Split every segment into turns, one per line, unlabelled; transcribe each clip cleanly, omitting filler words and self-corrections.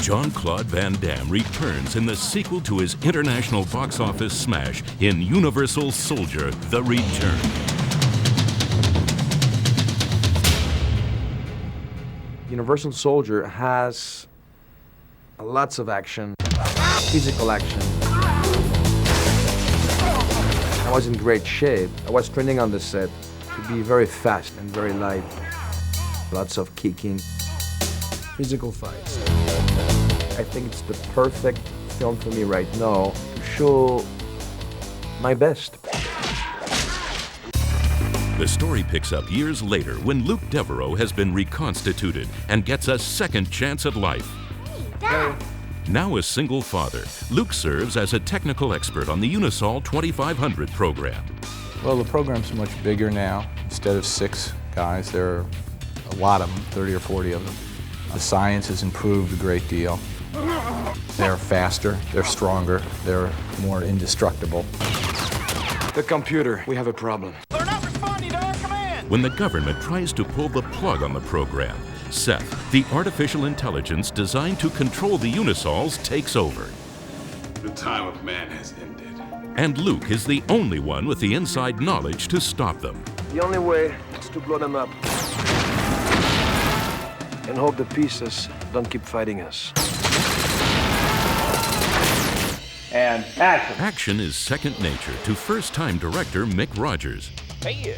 Jean-Claude Van Damme returns in the sequel to his international box office smash in Universal Soldier: The Return.
Universal Soldier has lots of action, physical action. I was in great shape. I was training on the set to be very fast and very light. Lots of kicking, physical fights. I think it's the perfect film for me right now to show my best.
The story picks up years later when Luke Devereaux has been reconstituted and gets a second chance at life.
Hey.
Now a single father, Luke serves as a technical expert on the Unisol 2500 program.
Well, the program's much bigger now. Instead of 6 guys, there are a lot of them, 30 or 40 of them. The science has improved a great deal. They're faster, they're stronger, they're more indestructible.
The computer, we have a problem.
They're not responding to our command!
When the government tries to pull the plug on the program, Seth, the artificial intelligence designed to control the Unisols, takes over.
The time of man has ended.
And Luke is the only one with the inside knowledge to stop them.
The only way is to blow them up and hope the pieces don't keep fighting us.
And action!
Action is second nature to first-time director Mic Rodgers.
Hey.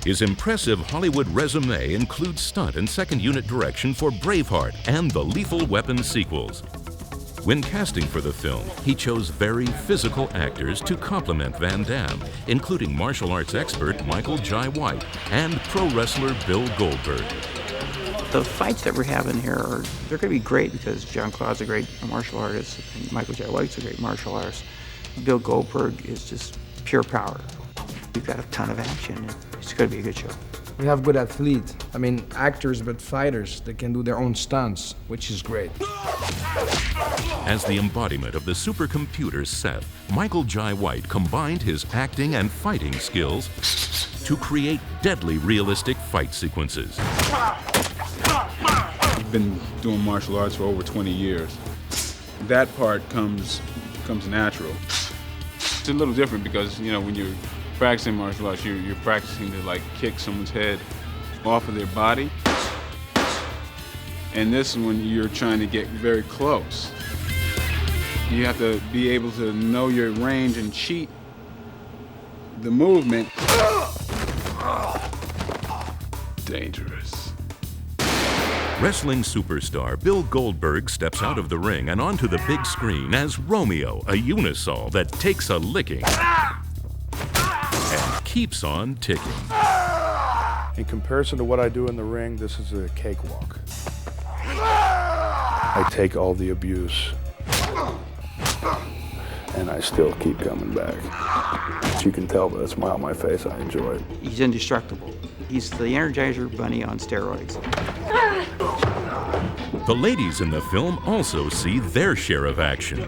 His impressive Hollywood resume includes stunt and second unit direction for Braveheart and the Lethal Weapon sequels. When casting for the film, he chose very physical actors to complement Van Damme, including martial arts expert Michael Jai White and pro wrestler Bill Goldberg.
The fights that we're having here they're going to be great because Jean-Claude's a great martial artist and Michael Jai White's a great martial artist. Bill Goldberg is just pure power. We've got a ton of action. It's going to be a good show.
We have good athletes. I mean, actors, but fighters. They can do their own stunts, which is great.
As the embodiment of the supercomputer Seth, Michael Jai White combined his acting and fighting skills to create deadly realistic fight sequences.
I've been doing martial arts for over 20 years. That part comes natural. It's a little different because, you know, when you're practicing martial arts, you're practicing to like kick someone's head off of their body. And this is when you're trying to get very close. You have to be able to know your range and cheat the movement. Dangerous.
Wrestling superstar Bill Goldberg steps out of the ring and onto the big screen as Romeo, a Unisol that takes a licking and keeps on ticking.
In comparison to what I do in the ring, this is a cakewalk. I take all the abuse, and I still keep coming back. As you can tell by the smile on my face, I enjoy it.
He's indestructible. He's the Energizer Bunny on steroids.
The ladies in the film also see their share of action.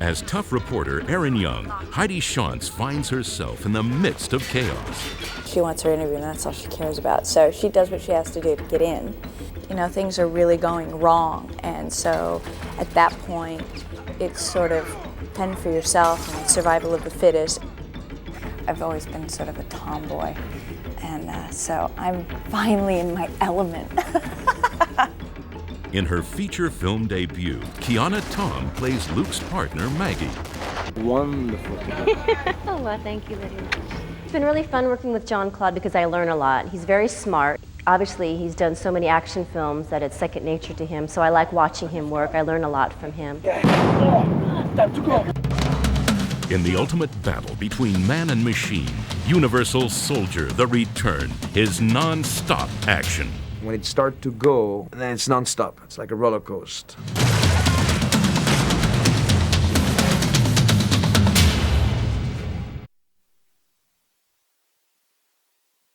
As tough reporter Erin Young, Heidi Shantz finds herself in the midst of chaos.
She wants her interview and that's all she cares about. So she does what she has to do to get in. You know, things are really going wrong. And so at that point, it's sort of fend for yourself and survival of the fittest. I've always been sort of a tomboy. And so I'm finally in my element.
In her feature film debut, Kiana Tom plays Luke's partner, Maggie.
Wonderful.
Oh, well, thank you, Lydia. It's been really fun working with Jean-Claude because I learn a lot. He's very smart. Obviously, he's done so many action films that it's second nature to him, so I like watching him work. I learn a lot from him.
Time to go.
In the ultimate battle between man and machine, Universal Soldier: The Return is non-stop action.
When it starts to go, then it's non-stop. It's like a roller coaster.